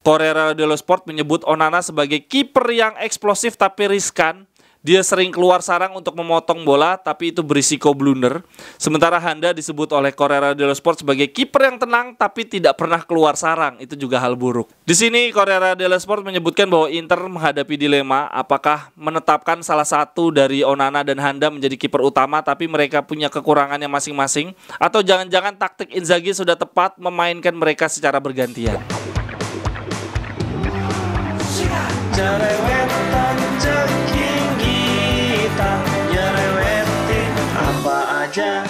Corriere dello Sport menyebut Onana sebagai kiper yang eksplosif tapi riskan. Dia sering keluar sarang untuk memotong bola, tapi itu berisiko blunder. Sementara Handa disebut oleh Corriere dello Sport sebagai kiper yang tenang, tapi tidak pernah keluar sarang. Itu juga hal buruk. Di sini Corriere dello Sport menyebutkan bahwa Inter menghadapi dilema apakah menetapkan salah satu dari Onana dan Handa menjadi kiper utama, tapi mereka punya kekurangannya masing-masing, atau jangan-jangan taktik Inzaghi sudah tepat memainkan mereka secara bergantian. Jerewetan ceking kita, nyerewetin apa aja.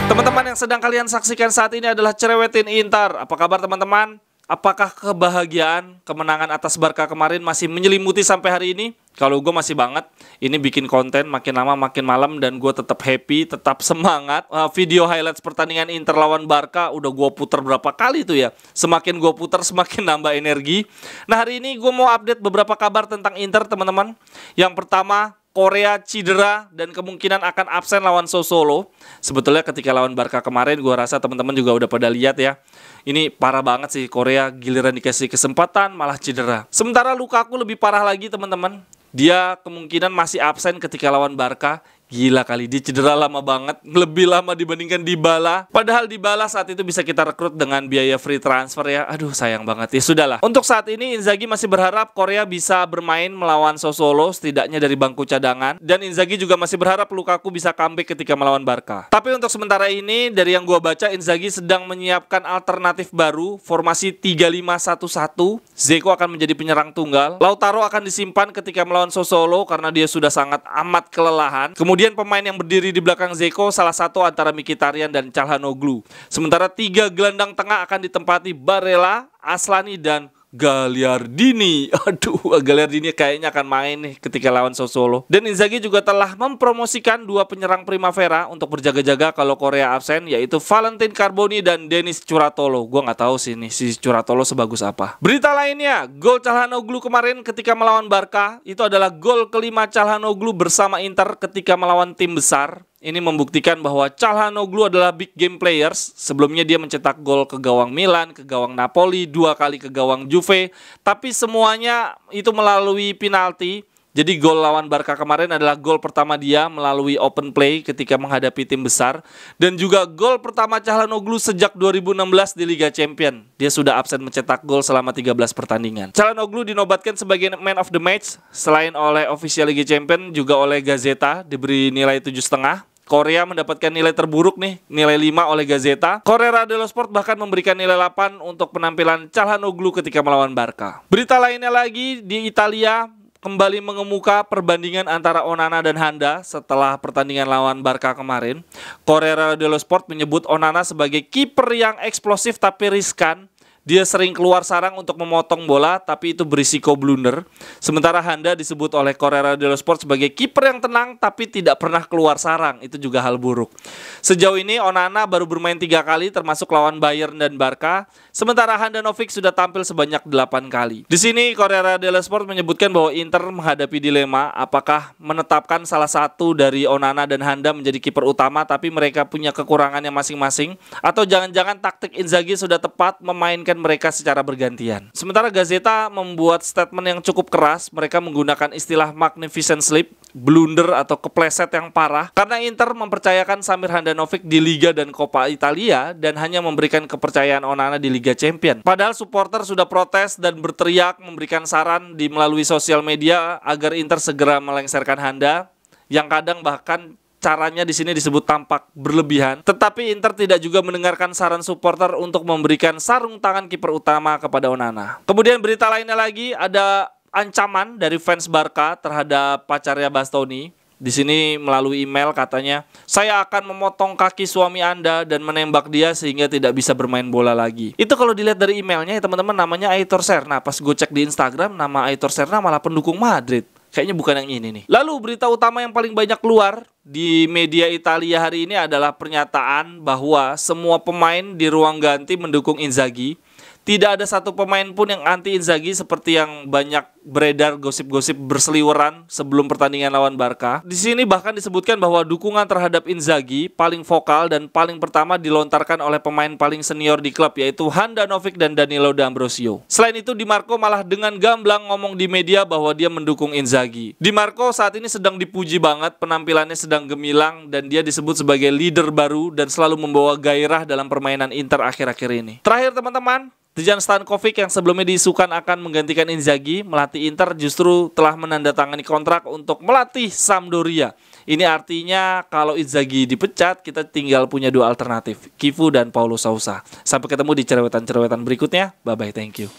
Teman-teman yang sedang kalian saksikan saat ini adalah Cerewetin Inter. Apa kabar teman-teman? Apakah kebahagiaan kemenangan atas Barca kemarin masih menyelimuti sampai hari ini? Kalau gue masih banget. Ini bikin konten makin lama makin malam dan gue tetap happy, tetap semangat. Video highlights pertandingan Inter lawan Barca udah gue putar berapa kali tuh ya. Semakin gue putar semakin nambah energi. Nah, hari ini gue mau update beberapa kabar tentang Inter teman-teman. Yang pertama, Korea cedera dan kemungkinan akan absen lawan Sassuolo. Sebetulnya ketika lawan Barca kemarin gue rasa teman-teman juga udah pada lihat ya. Ini parah banget sih, Korea giliran dikasih kesempatan malah cedera. Sementara Lukaku lebih parah lagi teman-teman. Dia kemungkinan masih absen ketika lawan Barca. Gila kali, dia cedera lama banget. Lebih lama dibandingkan Dybala. Padahal Dybala saat itu bisa kita rekrut dengan biaya free transfer ya. Aduh sayang banget, ya sudahlah. Untuk saat ini Inzaghi masih berharap Korea bisa bermain melawan Sassuolo, setidaknya dari bangku cadangan. Dan Inzaghi juga masih berharap Lukaku bisa comeback ketika melawan Barca. Tapi untuk sementara ini, dari yang gua baca, Inzaghi sedang menyiapkan alternatif baru, formasi 3-5-1-1. Dzeko akan menjadi penyerang tunggal. Lautaro akan disimpan ketika melawan Sassuolo karena dia sudah sangat amat kelelahan. Kemudian pemain yang berdiri di belakang Dzeko salah satu antara Mkhitaryan dan Calhanoglu. Sementara 3 gelandang tengah akan ditempati Barella, Aslani dan Gagliardini. Aduh, Gagliardini kayaknya akan main nih ketika lawan Sassuolo. Dan Inzaghi juga telah mempromosikan 2 penyerang Primavera untuk berjaga-jaga kalau Korea absen, yaitu Valentin Carboni dan Denis Curatolo. Gua nggak tahu sih nih si Curatolo sebagus apa. Berita lainnya, gol Calhanoglu kemarin ketika melawan Barca itu adalah gol kelima Calhanoglu bersama Inter ketika melawan tim besar. Ini membuktikan bahwa Calhanoglu adalah big game players. Sebelumnya dia mencetak gol ke gawang Milan, ke gawang Napoli, 2 kali ke gawang Juve. Tapi semuanya itu melalui penalti. Jadi gol lawan Barca kemarin adalah gol pertama dia melalui open play ketika menghadapi tim besar. Dan juga gol pertama Calhanoglu sejak 2016 di Liga Champions. Dia sudah absen mencetak gol selama 13 pertandingan. Calhanoglu dinobatkan sebagai man of the match. Selain oleh official Liga Champions, juga oleh Gazzetta diberi nilai 7,5. Korea mendapatkan nilai terburuk nih, nilai 5 oleh Gazzetta. Corriere dello Sport bahkan memberikan nilai 8 untuk penampilan Calhanoglu ketika melawan Barca. Berita lainnya lagi, di Italia kembali mengemuka perbandingan antara Onana dan Handa setelah pertandingan lawan Barca kemarin. Corriere dello Sport menyebut Onana sebagai kiper yang eksplosif tapi riskan. Dia sering keluar sarang untuk memotong bola, tapi itu berisiko blunder. Sementara Handa disebut oleh Corriere dello Sport sebagai kiper yang tenang, tapi tidak pernah keluar sarang. Itu juga hal buruk. Sejauh ini Onana baru bermain 3 kali, termasuk lawan Bayern dan Barca. Sementara Handanovic sudah tampil sebanyak 8 kali. Di sini Corriere dello Sport menyebutkan bahwa Inter menghadapi dilema apakah menetapkan salah satu dari Onana dan Handa menjadi kiper utama, tapi mereka punya kekurangannya masing-masing. Atau jangan-jangan taktik Inzaghi sudah tepat memainkan mereka secara bergantian. Sementara Gazzetta membuat statement yang cukup keras. Mereka menggunakan istilah magnificent slip, blunder atau kepleset yang parah, karena Inter mempercayakan Samir Handanovic di Liga dan Coppa Italia dan hanya memberikan kepercayaan Onana di Liga Champions. Padahal supporter sudah protes dan berteriak memberikan saran di melalui sosial media agar Inter segera melengsarkan Handa, yang kadang bahkan caranya di sini disebut tampak berlebihan. Tetapi Inter tidak juga mendengarkan saran supporter untuk memberikan sarung tangan kiper utama kepada Onana. Kemudian berita lainnya lagi, ada ancaman dari fans Barca terhadap pacarnya Bastoni. Di sini melalui email katanya, "Saya akan memotong kaki suami Anda dan menembak dia sehingga tidak bisa bermain bola lagi." Itu kalau dilihat dari emailnya ya teman-teman, namanya Aitor Serna. Pas gue cek di Instagram, nama Aitor Serna malah pendukung Madrid. Kayaknya bukan yang ini nih. Lalu berita utama yang paling banyak keluar di media Italia hari ini adalah pernyataan bahwa semua pemain di ruang ganti mendukung Inzaghi. Tidak ada satu pemain pun yang anti Inzaghi seperti yang banyak beredar gosip-gosip berseliweran sebelum pertandingan lawan Barca. Di sini bahkan disebutkan bahwa dukungan terhadap Inzaghi paling vokal dan paling pertama dilontarkan oleh pemain paling senior di klub, yaitu Handanovic dan Danilo D'Ambrosio. Selain itu, Di Marco malah dengan gamblang ngomong di media bahwa dia mendukung Inzaghi. Di Marco saat ini sedang dipuji banget, penampilannya sedang gemilang dan dia disebut sebagai leader baru dan selalu membawa gairah dalam permainan Inter akhir-akhir ini. Terakhir teman-teman, Dejan Stankovic yang sebelumnya diisukan akan menggantikan Inzaghi melatih Inter justru telah menandatangani kontrak untuk melatih Sampdoria. Ini artinya kalau Inzaghi dipecat, kita tinggal punya dua alternatif, Kifu dan Paulo Sousa. Sampai ketemu di cerewetan-cerewetan berikutnya. Bye-bye, thank you.